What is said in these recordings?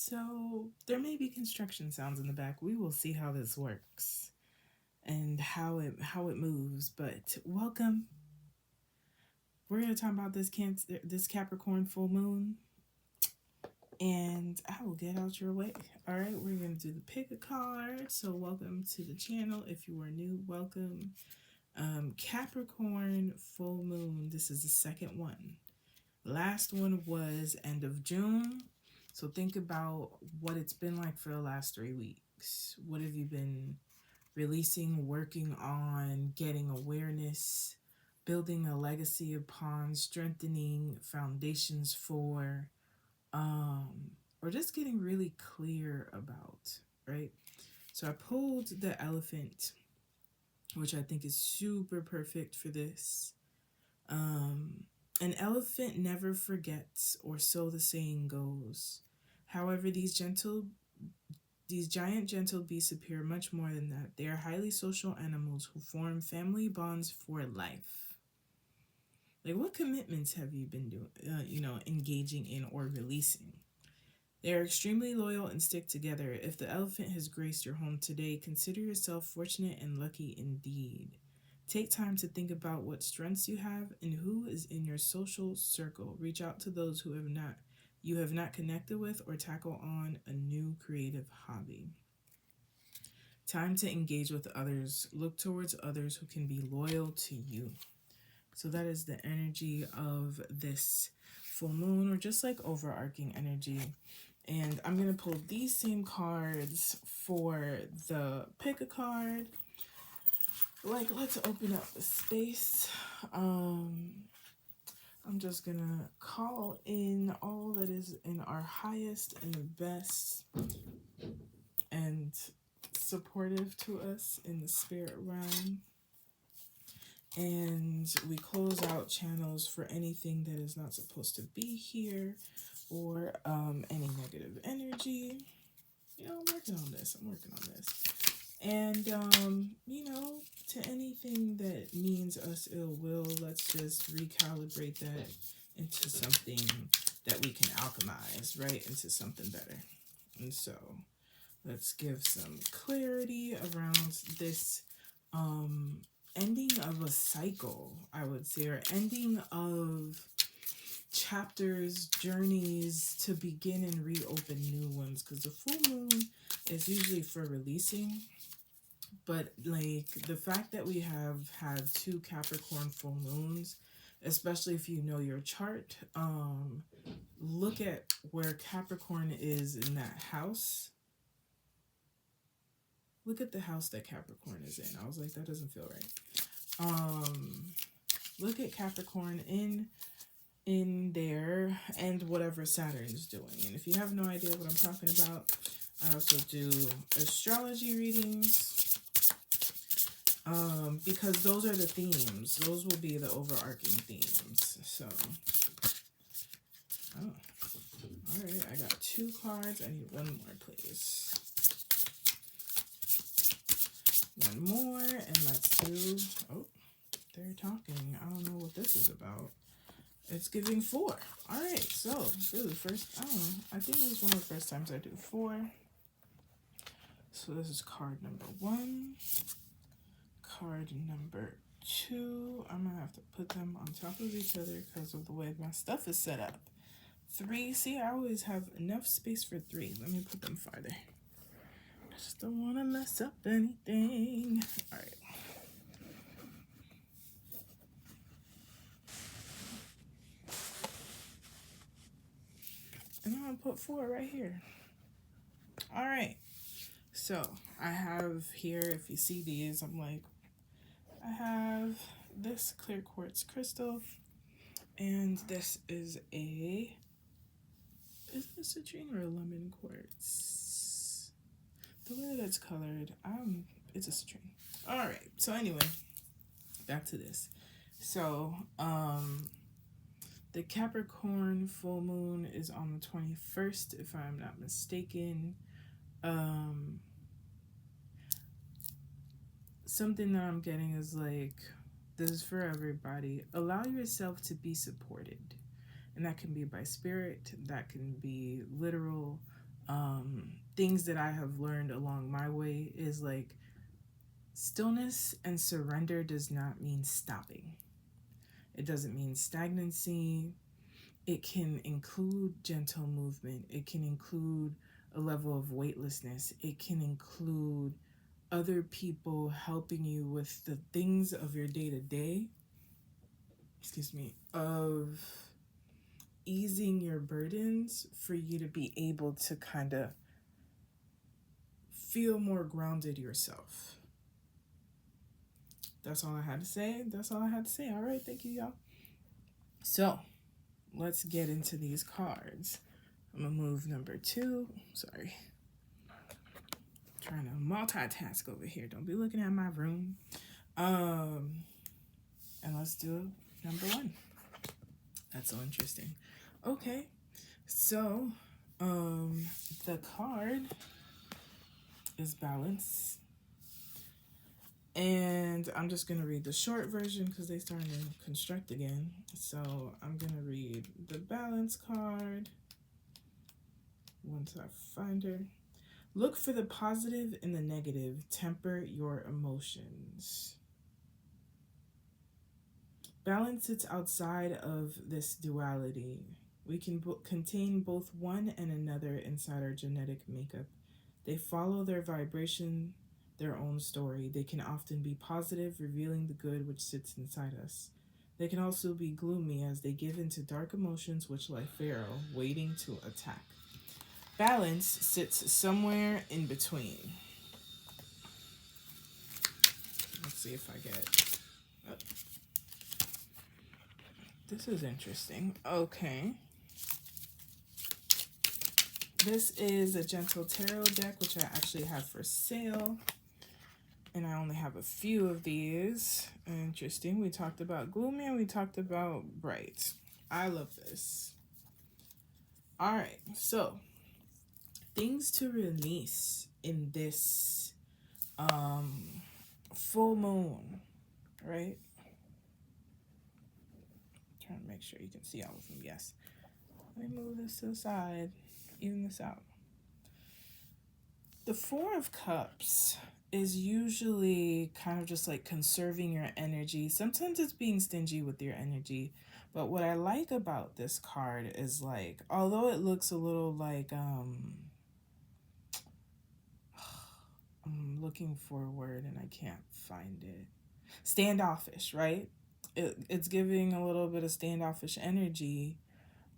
So there may be construction sounds in the back. We will see how this works and how it moves. But welcome. We're gonna talk about this Capricorn full moon, and I will get out your way. All right, we're gonna do the pick a card. So welcome to the channel. If you are new, welcome. Capricorn full moon. This is the second one. Last one was end of June. So think about what it's been like for the last 3 weeks. What have you been releasing, working on, getting awareness, building a legacy upon, strengthening foundations for, or just getting really clear about, right? So I pulled the elephant, which I think is super perfect for this. An elephant never forgets, or so the saying goes. However, these giant gentle beasts appear much more than that. They are highly social animals who form family bonds for life. Like, what commitments have you been doing, engaging in or releasing? They are extremely loyal and stick together. If the elephant has graced your home today, consider yourself fortunate and lucky indeed. Take time to think about what strengths you have and who is in your social circle. Reach out to those who you have not connected with, or tackle on a new creative hobby. Time to engage with others. Look towards others who can be loyal to you. So that is the energy of this full moon, or just like overarching energy. And I'm going to pull these same cards for the pick a card. Like, let's open up the space. I'm just going to call in all that is in our highest and the best and supportive to us in the spirit realm. And we close out channels for anything that is not supposed to be here, or any negative energy. I'm working on this. And, to anything that means us ill will, let's just recalibrate that into something that we can alchemize, right? Into something better. And so let's give some clarity around this ending of a cycle, I would say, or ending of chapters, journeys to begin and reopen new ones, because the full moon is usually for releasing. But like the fact that we have had 2 Capricorn full moons, especially if you know your chart, look at where Capricorn is in that house. Look at the house that Capricorn is in. I was like, that doesn't feel right. Look at Capricorn in there, and whatever Saturn's doing. And if you have no idea what I'm talking about, I also do astrology readings, because those are the themes. Those will be the overarching themes. So, all right, I got 2 cards. I need 1 more, please. 1 more, and let's do, oh, they're talking. I don't know what this is about. It's giving 4. All right, so this is the first, I don't know, I think this is one of the first times I do 4. So this is card number 1. Card number 2. I'm going to have to put them on top of each other because of the way my stuff is set up. 3. See, I always have enough space for 3. Let me put them farther. I just don't want to mess up anything. All right. And I'm going to put 4 right here. All right. So I have here, if you see these, I have this clear quartz crystal, and this is is it a citrine or a lemon quartz? The way that it's colored, it's a citrine. All right. So anyway, back to this. So, the Capricorn full moon is on the 21st, if I'm not mistaken. Something that I'm getting is like, this is for everybody. Allow yourself to be supported. And that can be by spirit, that can be literal. things that I have learned along my way is like stillness and surrender does not mean stopping. It doesn't mean stagnancy. It can include gentle movement. It can include a level of weightlessness. It can include other people helping you with the things of your day to day, of easing your burdens for you to be able to kind of feel more grounded yourself. That's all I had to say. All right, thank you, y'all. So, let's get into these cards. I'm going to move number 2. Sorry. Trying to multitask over here. Don't be looking at my room. And let's do number 1. That's so interesting. Okay. So, the card is balance. And I'm just going to read the short version because they started to construct again. So I'm going to read the balance card once I find her. Look for the positive in the negative. Temper your emotions. Balance sits outside of this duality. We can contain both one and another inside our genetic makeup. They follow their vibration, their own story. They can often be positive, revealing the good which sits inside us. They can also be gloomy as they give into dark emotions which lie Pharaoh, waiting to attack. Balance sits somewhere in between. Let's see if I get... Oh. This is interesting. Okay. This is a Gentle Tarot deck, which I actually have for sale. And I only have a few of these. Interesting. We talked about gloomy and we talked about bright. I love this. All right. So, things to release in this full moon, right? Trying to make sure you can see all of them. Yes. Let me move this to the side. Even this out. The 4 of Cups is usually kind of just like conserving your energy. Sometimes it's being stingy with your energy. But what I like about this card is like, although it looks a little like, I'm looking for a word and I can't find it. Standoffish, right? It's giving a little bit of standoffish energy.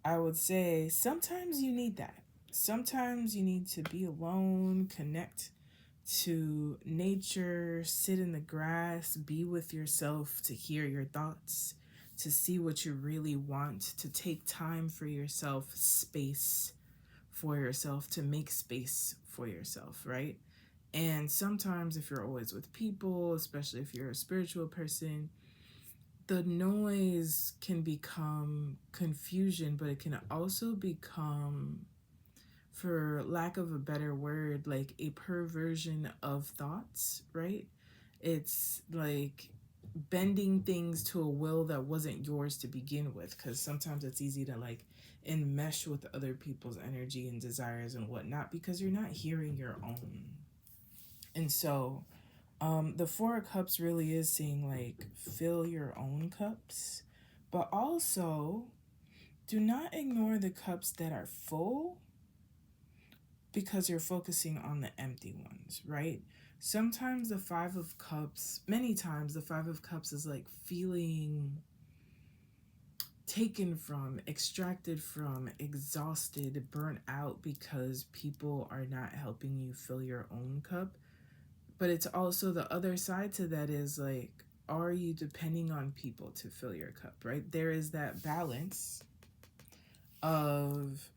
I would say sometimes you need that. Sometimes you need to be alone, connect to nature, sit in the grass, be with yourself, to hear your thoughts, to see what you really want, to take time for yourself, space for yourself, to make space for yourself, right? And sometimes if you're always with people, especially if you're a spiritual person, the noise can become confusion, but it can also become, for lack of a better word, like a perversion of thoughts, right? It's like bending things to a will that wasn't yours to begin with, because sometimes it's easy to like enmesh with other people's energy and desires and whatnot because you're not hearing your own. And so the 4 of Cups really is saying like fill your own cups, but also do not ignore the cups that are full because you're focusing on the empty ones, right? Sometimes the 5 of Cups, many times the 5 of Cups is like feeling taken from, extracted from, exhausted, burnt out because people are not helping you fill your own cup. But it's also the other side to that is like, are you depending on people to fill your cup, right? There is that balance of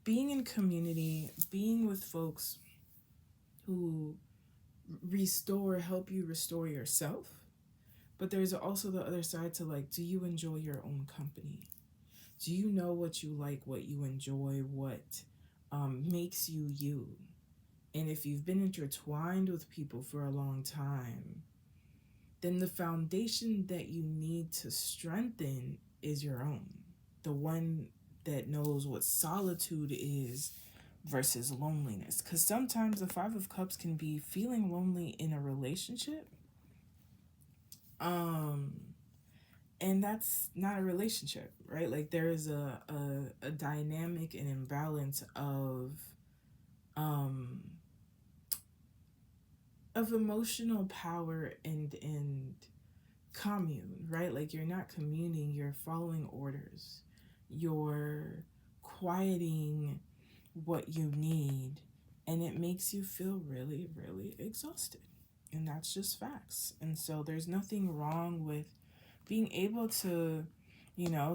being in community, being with folks who help you restore yourself. But there's also the other side to like, do you enjoy your own company? Do you know what you like, what you enjoy, what makes you you? And if you've been intertwined with people for a long time, then the foundation that you need to strengthen is your own. The one that knows what solitude is, versus loneliness. Because sometimes the Five of Cups can be feeling lonely in a relationship. And that's not a relationship, right? Like there is a dynamic and imbalance of emotional power and commune, right? Like you're not communing, you're following orders. You're quieting what you need, and it makes you feel really, really exhausted. And that's just facts. And so there's nothing wrong with being able to,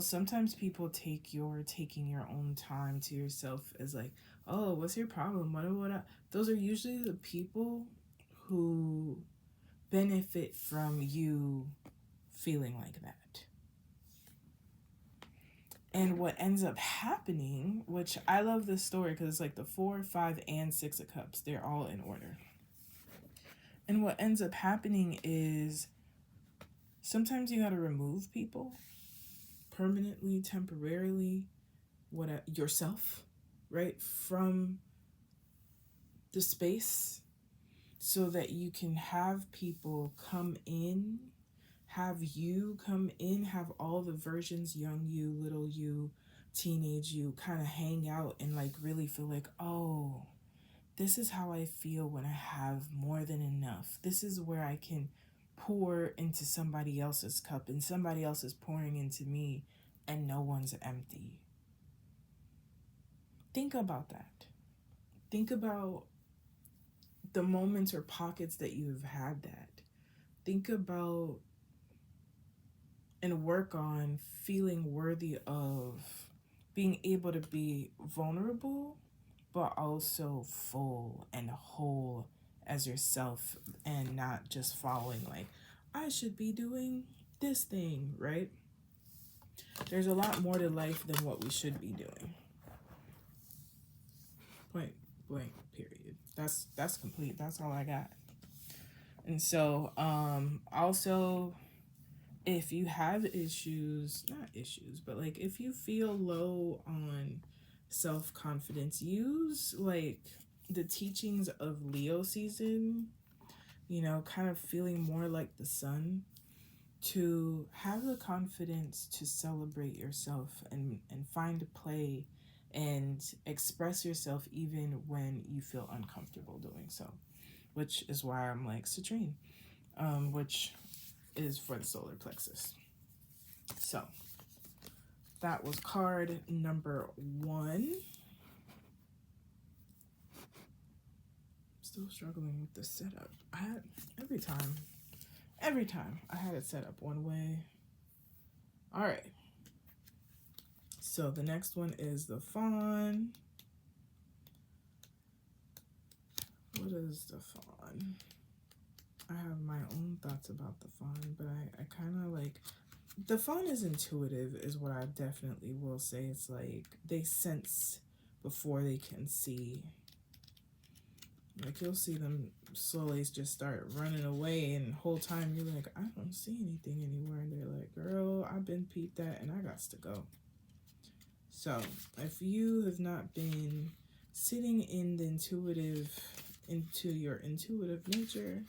sometimes people take your taking your own time to yourself as like, oh, what's your problem? What? Those are usually the people who benefit from you feeling like that. And what ends up happening, which I love this story because it's like the 4, 5, and 6 of Cups. They're all in order. And what ends up happening is sometimes you got to remove people permanently, temporarily, yourself, right, from the space so that you can have people come in, have you come in, have all the versions, young you, little you, teenage you, kind of hang out and like really feel like, oh, this is how I feel when I have more than enough. This is where I can pour into somebody else's cup and somebody else is pouring into me and no one's empty. Think about that. Think about the moments or pockets that you have had that. Think about and work on feeling worthy of being able to be vulnerable, but also full and whole as yourself and not just following like, I should be doing this thing, right? There's a lot more to life than what we should be doing. Point blank, period. That's complete. That's all I got. And so, also, if you have not issues, but like if you feel low on self-confidence, use like the teachings of Leo season, kind of feeling more like the sun, to have the confidence to celebrate yourself and find play and express yourself even when you feel uncomfortable doing so, which is why I'm like citrine, which is for the solar plexus. So that was card number 1. Still struggling with the setup. I had every time I had it set up one way. All right. So the next one is the fawn. What is the fawn? I have my own thoughts about the fawn, but I kind of like, the fawn is intuitive is what I definitely will say. It's like they sense before they can see. Like you'll see them slowly just start running away, and the whole time you're like, I don't see anything anywhere, and they're like, girl, I've been peeped at and I got to go. So if you have not been sitting in the into your intuitive nature,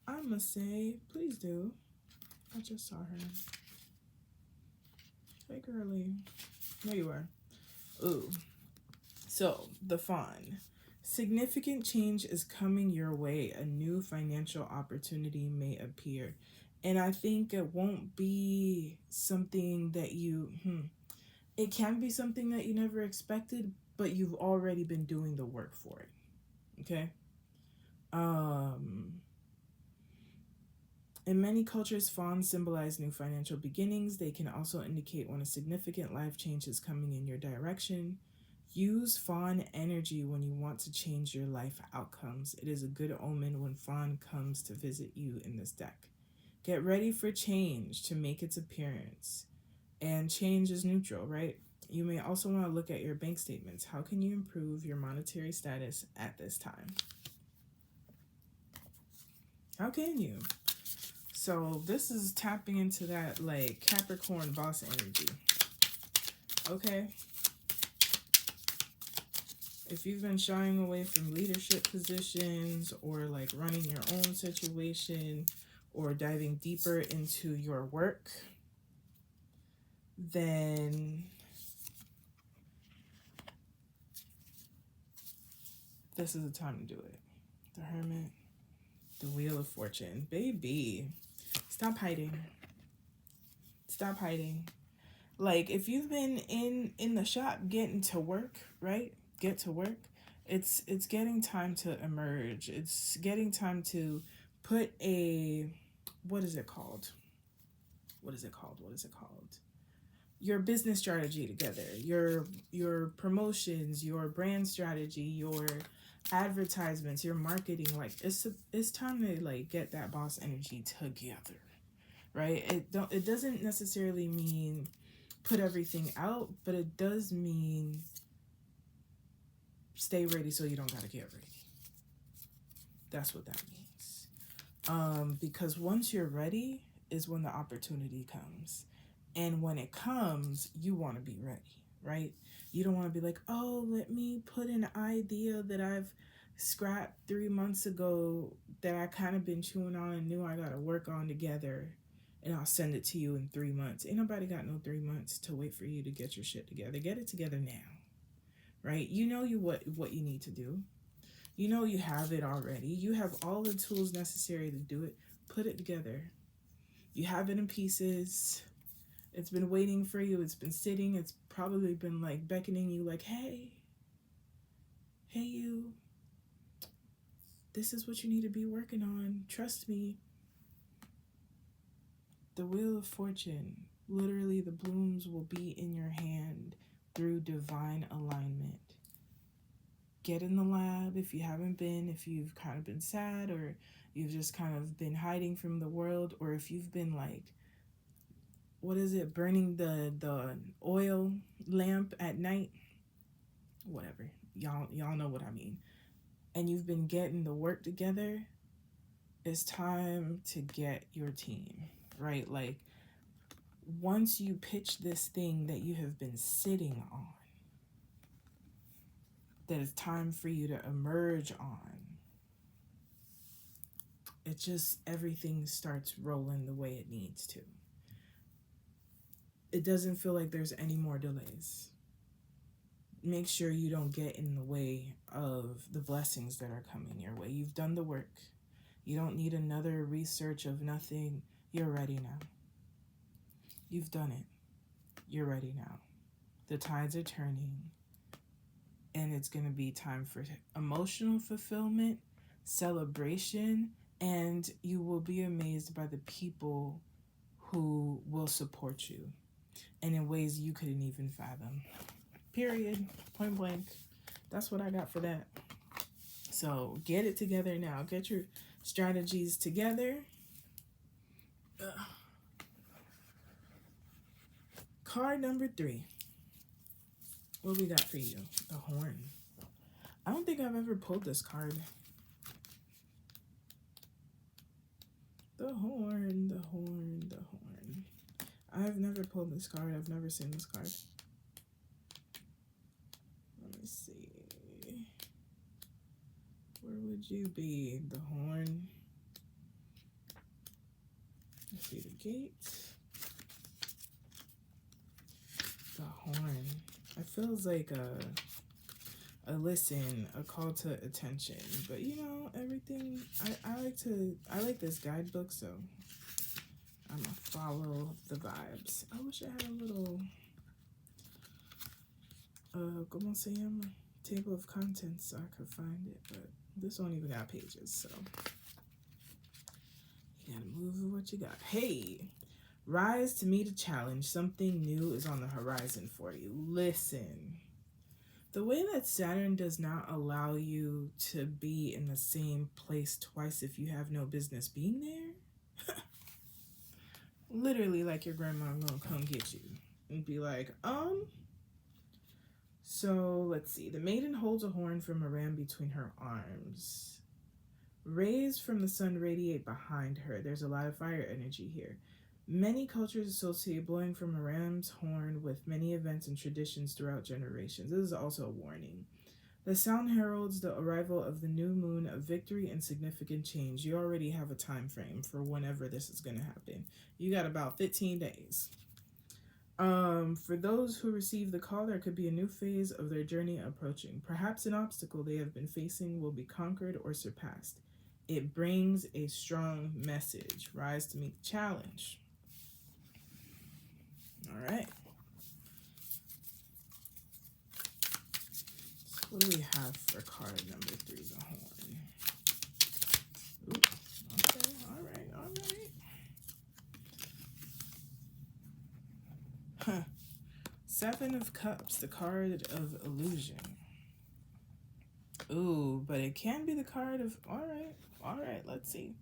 I must say, please do. I just saw her. Hey, girly. There you are. Ooh. So, the fawn. Significant change is coming your way. A new financial opportunity may appear. And I think it won't be something that it can be something that you never expected, but you've already been doing the work for it. Okay? In many cultures, fawns symbolize new financial beginnings. They can also indicate when a significant life change is coming in your direction. Use fawn energy when you want to change your life outcomes. It is a good omen when fawn comes to visit you in this deck. Get ready for change to make its appearance. And change is neutral, right? You may also want to look at your bank statements. How can you improve your monetary status at this time? How can you? So this is tapping into that like Capricorn boss energy. Okay. If you've been shying away from leadership positions or like running your own situation or diving deeper into your work, then this is the time to do it. The Hermit, the Wheel of Fortune. Baby, stop hiding. Stop hiding. Like, if you've been in the shop getting to work, right? Get to work. It's getting time to emerge. It's getting time to put a, what is it called? What is it called? What is it called? Your business strategy together. Your promotions, your brand strategy, your advertisements, your marketing. Like, it's time to like get that boss energy together, right? It doesn't necessarily mean put everything out, but it does mean stay ready so you don't gotta get ready. That's what that means. Because once you're ready is when the opportunity comes. And when it comes, you want to be ready, right? You don't want to be like, oh, let me put an idea that I've scrapped 3 months ago that I kind of been chewing on and knew I got to work on together, and I'll send it to you in 3 months. Ain't nobody got no 3 months to wait for you to get your shit together. Get it together now, right? You know what you need to do. You know you have it already. You have all the tools necessary to do it. Put it together. You have it in pieces. It's been waiting for you. It's been sitting. It's probably been like beckoning you like, hey, you, this is what you need to be working on. Trust me. The Wheel of Fortune. Literally, the blooms will be in your hand through divine alignment. Get in the lab if you haven't been, if you've kind of been sad or you've just kind of been hiding from the world, or if you've been like, what is it, burning the oil lamp at night, whatever, y'all know what I mean, and you've been getting the work together, it's time to get your team, right? Like, once you pitch this thing that you have been sitting on, that it's time for you to emerge on, it just, everything starts rolling the way it needs to. It doesn't feel like there's any more delays. Make sure you don't get in the way of the blessings that are coming your way. You've done the work. You don't need another research of nothing. You're ready now. You've done it. You're ready now. The tides are turning. And it's going to be time for emotional fulfillment, celebration, and you will be amazed by the people who will support you, and in ways you couldn't even fathom. Period. Point blank. That's what I got for that. So get it together now. Get your strategies together. Card number 3. What we got for you? The Horn. I don't think I've ever pulled this card. The Horn, the Horn, the Horn. I've never pulled this card. I've never seen this card. Let me see. Where would you be? The Horn. Let's see the gate. The Horn. It feels like a listen, a call to attention. But you know, everything, I like this guidebook, so I'm gonna follow the vibes. I wish I had a little ¿cómo se llama? Table of contents so I could find it, but this don't even got pages, so you gotta move with what you got. Hey, rise to meet a challenge. Something new is on the horizon for you. Listen, the way that Saturn does not allow you to be in the same place twice if you have no business being there, literally like your grandma gonna come get you and be like, so let's see. The maiden holds a horn from a ram between her arms. Rays from the sun radiate behind her. There's a lot of fire energy here. Many cultures associate blowing from a ram's horn with many events and traditions throughout generations. This is also a warning. The sound heralds the arrival of the new moon of victory and significant change. You already have a time frame for whenever this is going to happen. You got about 15 days. For those who receive the call, there could be a new phase of their journey approaching. Perhaps an obstacle they have been facing will be conquered or surpassed. It brings a strong message. Rise to meet the challenge. All right. So what do we have for card number 3, the horn? Ooh, okay, all right, all right. Huh. 7 of Cups, the card of illusion. Ooh, but it can be the card of, all right, let's see.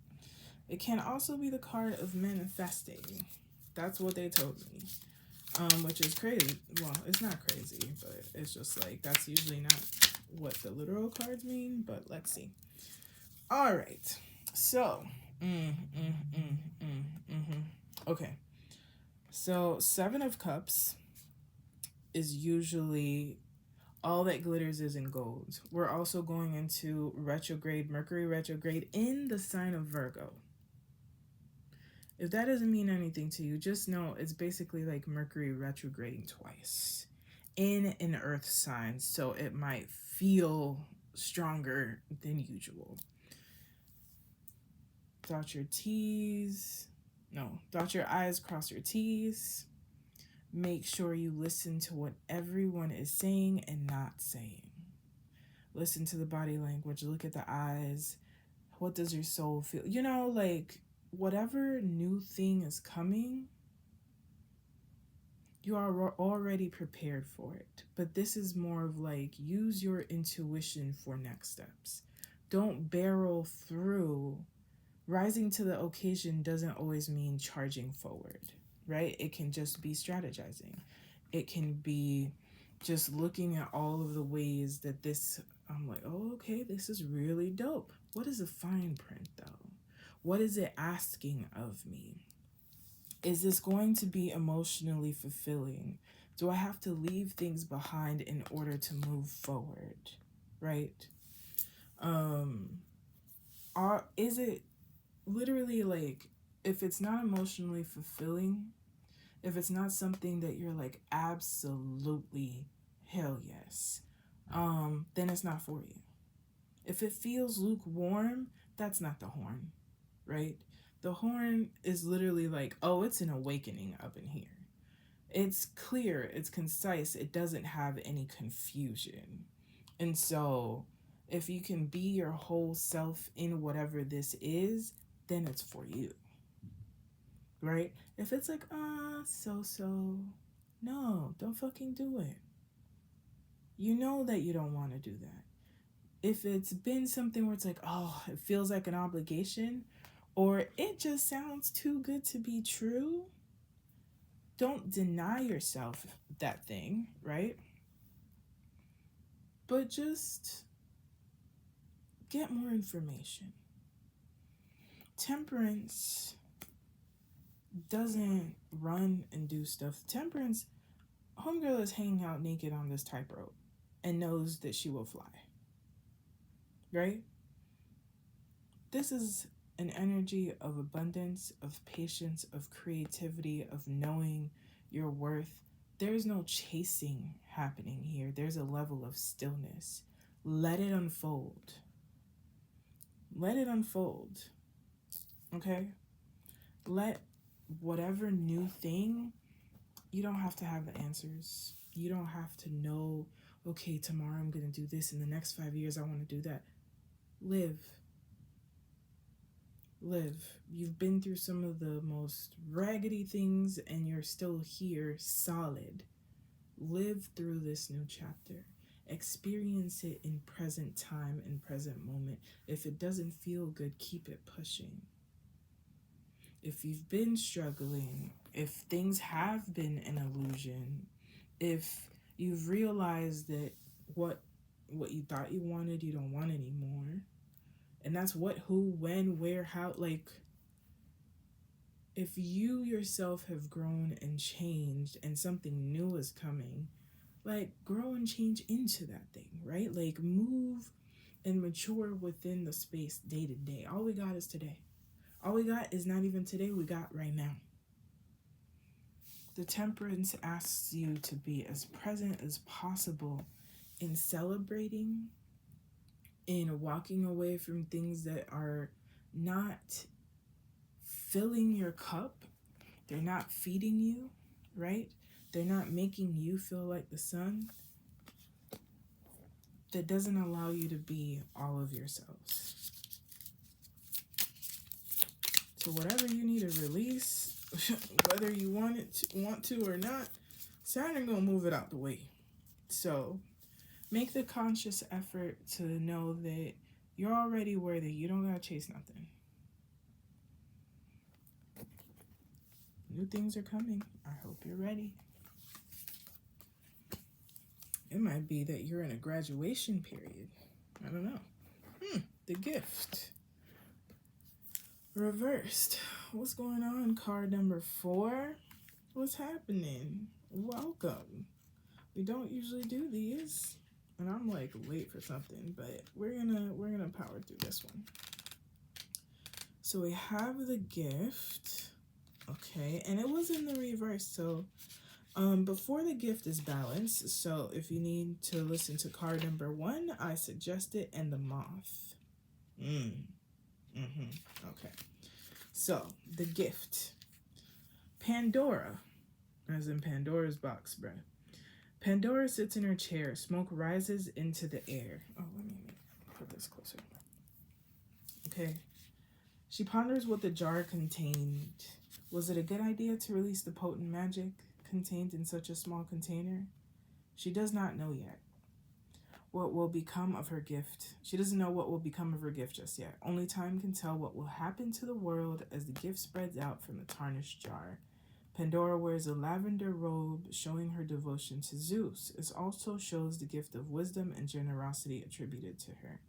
It can also be the card of manifesting. That's what they told me. Which is crazy. Well, it's not crazy, but it's just like, that's usually not what the literal cards mean, but let's see. All right. So, okay. So, 7 of Cups is usually all that glitters is in gold. We're also going into retrograde, Mercury retrograde in the sign of Virgo. If that doesn't mean anything to you, just know it's basically like Mercury retrograding twice in an earth sign, so it might feel stronger than usual. Dot your T's. No, dot your I's, cross your T's. Make sure you listen to what everyone is saying and not saying. Listen to the body language, look at the eyes. What does your soul feel? You know, like, whatever new thing is coming, you are already prepared for it. But this is more of like, use your intuition for next steps. Don't barrel through. Rising to the occasion doesn't always mean charging forward, right? It can just be strategizing. It can be just looking at all of the ways that this, I'm like, oh, okay, this is really dope. What is the fine print though? What is it asking of me? Is this going to be emotionally fulfilling? Do I have to leave things behind in order to move forward? Right? Is it literally like, if it's not emotionally fulfilling, if it's not something that you're like, absolutely hell yes, then it's not for you. If it feels lukewarm, that's not the horn, right? The horn is literally like, oh, it's an awakening up in here. It's clear, it's concise, it doesn't have any confusion. And so if you can be your whole self in whatever this is, then it's for you, right? If it's like, so, no, don't fucking do it. You know that you don't want to do that. If it's been something where it's like, oh, it feels like an obligation, or it just sounds too good to be true, don't deny yourself that thing, right? But just get more information. Temperance doesn't run and do stuff. Temperance, homegirl is hanging out naked on this tightrope and knows that she will fly, right? This is an energy of abundance, of patience, of creativity, of knowing your worth. There's no chasing happening here. There's a level of stillness. Let it unfold. Let it unfold. Okay? Let whatever new thing, you don't have to have the answers. You don't have to know, okay, tomorrow I'm going to do this. In the next 5 years, I want to do that. Live. You've been through some of the most raggedy things and you're still here solid. Live through this new chapter. Experience it in present time and present moment. If it doesn't feel good, keep it pushing. If you've been struggling, if things have been an illusion, if you've realized that what you thought you wanted, you don't want anymore, and that's what, who, when, where, how, like, if you yourself have grown and changed and something new is coming, like grow and change into that thing, right? Like move and mature within the space day to day. All we got is today. All we got is not even today, we got right now. The temperance asks you to be as present as possible in celebrating, in walking away from things that are not filling your cup. They're not feeding you, right? They're not making you feel like the sun. That doesn't allow you to be all of yourselves. So whatever you need to release, whether you want to or not, Saturn gonna move it out the way. So make the conscious effort to know that you're already worthy. You don't gotta chase nothing. New things are coming. I hope you're ready. It might be that you're in a graduation period. I don't know. The gift. Reversed. What's going on? Card number 4. What's happening? Welcome. We don't usually do these. And I'm like late for something, but we're gonna power through this one. So we have the gift. Okay, and it was in the reverse, so before the gift is balanced. So if you need to listen to card number 1, I suggest it, and the moth. Okay. So the gift. Pandora, as in Pandora's box, bruh. Pandora sits in her chair. Smoke rises into the air. Oh, let me put this closer. Okay. She ponders what the jar contained. Was it a good idea to release the potent magic contained in such a small container? She does not know yet what will become of her gift. She doesn't know what will become of her gift just yet. Only time can tell what will happen to the world as the gift spreads out from the tarnished jar. Pandora wears a lavender robe, showing her devotion to Zeus. It also shows the gift of wisdom and generosity attributed to her.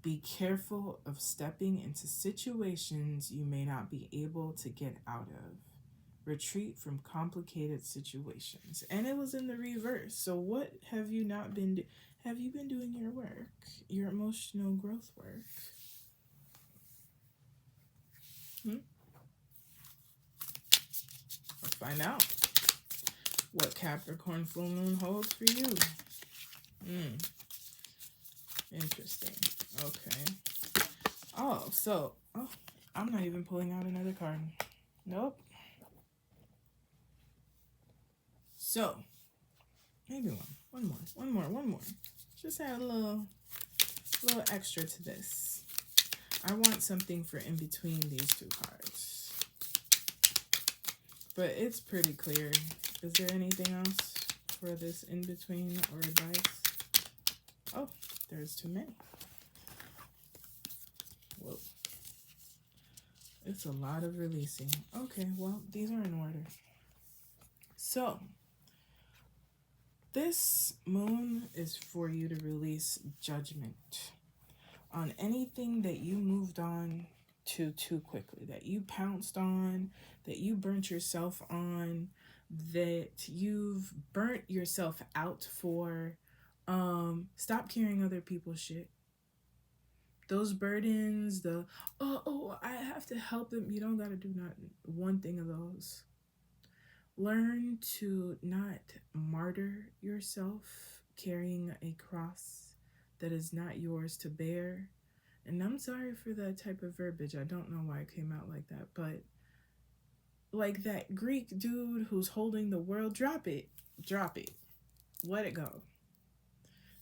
Be careful of stepping into situations you may not be able to get out of. Retreat from complicated situations. And it was in the reverse. So what have you not been have you been doing your work? Your emotional growth work? Let's find out what Capricorn Full Moon holds for you. Interesting. Okay. Oh, I'm not even pulling out another card. Nope. So, maybe one more. Just add a little extra to this. I want something for in between these 2 cards. But it's pretty clear. Is there anything else for this in between or advice? Oh, there's too many. Whoa. It's a lot of releasing. Okay, well, these are in order. So, this moon is for you to release judgment on anything that you moved on to too quickly, that you pounced on, that you burnt yourself on, that you've burnt yourself out for. Stop carrying other people's shit. Those burdens, I have to help them. You don't gotta do not one thing of those. Learn to not martyr yourself carrying a cross that is not yours to bear. And I'm sorry for that type of verbiage. I don't know why it came out like that. But like that Greek dude who's holding the world, drop it. Let it go.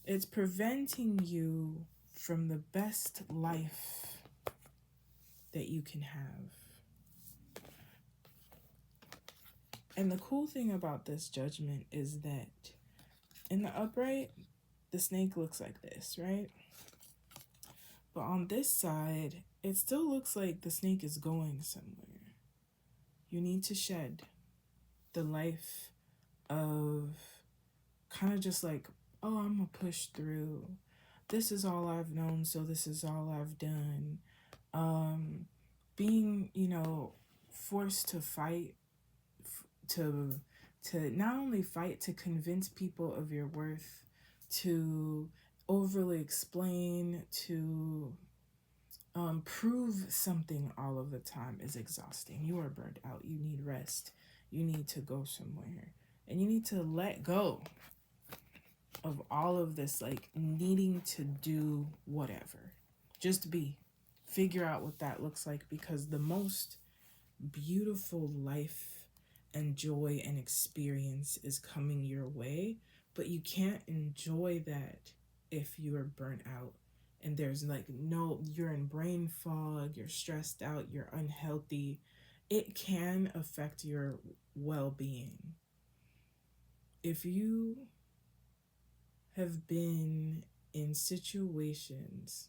It's preventing you from the best life that you can have. And the cool thing about this judgment is that in the upright, the snake looks like this, right? But on this side, it still looks like the snake is going somewhere. You need to shed the life of kind of just like, oh, I'm going to push through. This is all I've known, so this is all I've done. Being, forced to fight to to not only fight to convince people of your worth, to overly explain, to prove something all of the time is exhausting. You are burned out. You need rest. You need to go somewhere. And you need to let go of all of this, like needing to do whatever. Just be. Figure out what that looks like, because the most beautiful life and joy and experience is coming your way, but you can't enjoy that if you are burnt out and there's like no, you're in brain fog, you're stressed out, you're unhealthy. It can affect your well-being. If you have been in situations,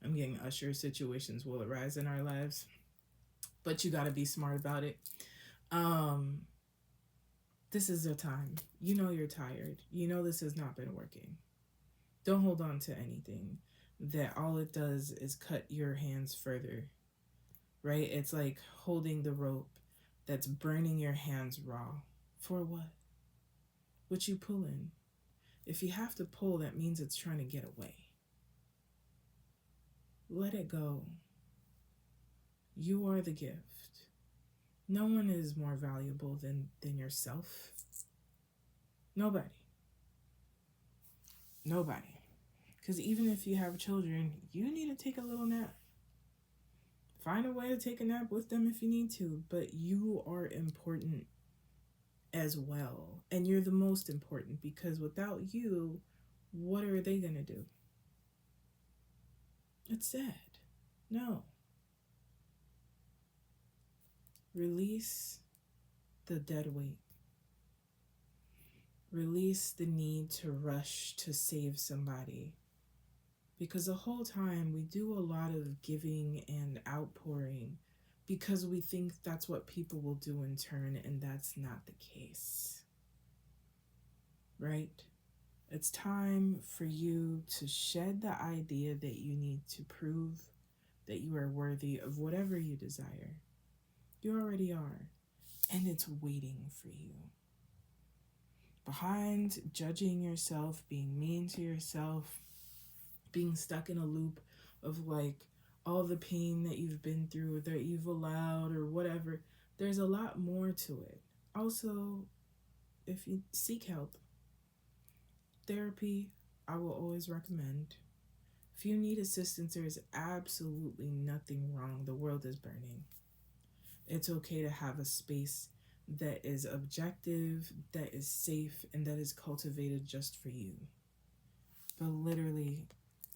I'm getting Usher, situations will arise in our lives, but you got to be smart about it. Um, this is the time. You know you're tired. You know this has not been working. Don't hold on to anything that all it does is cut your hands further, right? It's like holding the rope that's burning your hands raw. For what? What you pulling? If you have to pull, that means it's trying to get away. Let it go. You are the gift. No one is more valuable than yourself. Nobody. Nobody. Because even if you have children, you need to take a little nap. Find a way to take a nap with them if you need to, but you are important as well. And you're the most important, because without you, what are they going to do? It's sad. No. Release the dead weight. Release the need to rush to save somebody. Because the whole time we do a lot of giving and outpouring because we think that's what people will do in turn, and that's not the case. Right? It's time for you to shed the idea that you need to prove that you are worthy of whatever you desire. You already are, and it's waiting for you. Behind judging yourself, being mean to yourself, being stuck in a loop of like all the pain that you've been through, that you've allowed, or whatever, there's a lot more to it. Also, if you seek help, therapy, I will always recommend. If you need assistance, there is absolutely nothing wrong. The world is burning. It's okay to have a space that is objective, that is safe, and that is cultivated just for you. But literally,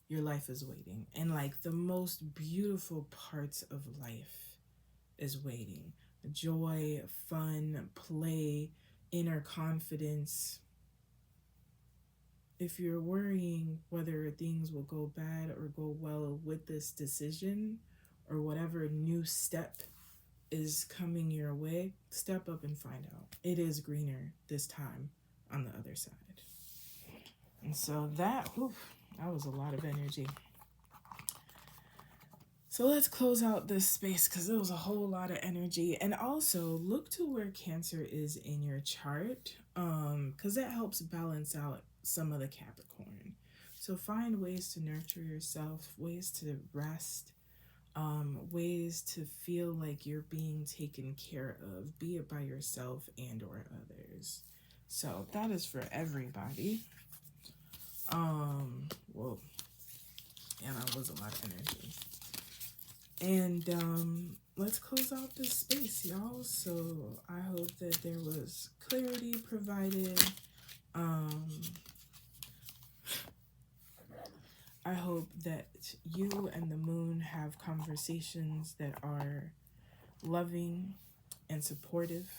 your life is waiting. And like the most beautiful parts of life is waiting. Joy, fun, play, inner confidence. If you're worrying whether things will go bad or go well with this decision, or whatever new step is coming your way, step up and find out. It is greener this time on the other side. And so that was a lot of energy. So let's close out this space because there was a whole lot of energy. And also look to where Cancer is in your chart, because that helps balance out some of the Capricorn. So find ways to nurture yourself, ways to rest, ways to feel like you're being taken care of, be it by yourself and or others. So that is for everybody. Whoa. Yeah, that was a lot of energy. And let's close out this space, y'all. So I hope that there was clarity provided. I hope that you and the moon have conversations that are loving and supportive.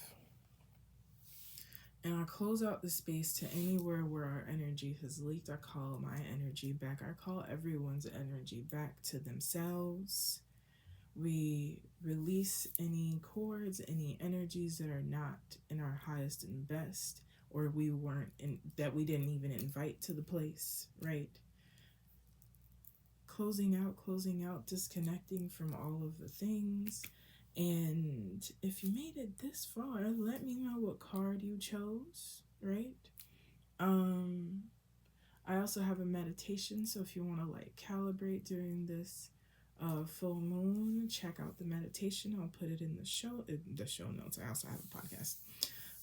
And I'll close out the space to anywhere where our energy has leaked. I call my energy back. I call everyone's energy back to themselves. We release any cords, any energies that are not in our highest and best, or we weren't in, that we didn't even invite to the place, right? Closing out, disconnecting from all of the things. And if you made it this far, let me know what card you chose, right? I also have a meditation, so if you want to like calibrate during this full moon, check out the meditation. I'll put it in the show notes. I also have a podcast.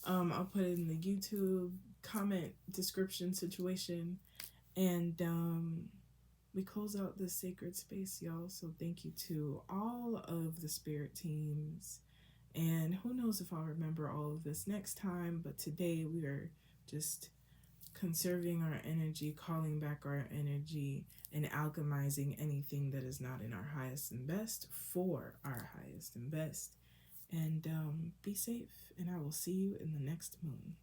I'll put it in the YouTube comment description situation. And we close out this sacred space, y'all. So thank you to all of the spirit teams. And who knows if I'll remember all of this next time, but today we are just conserving our energy, calling back our energy, and alchemizing anything that is not in our highest and best for our highest and best. And be safe, and I will see you in the next moon.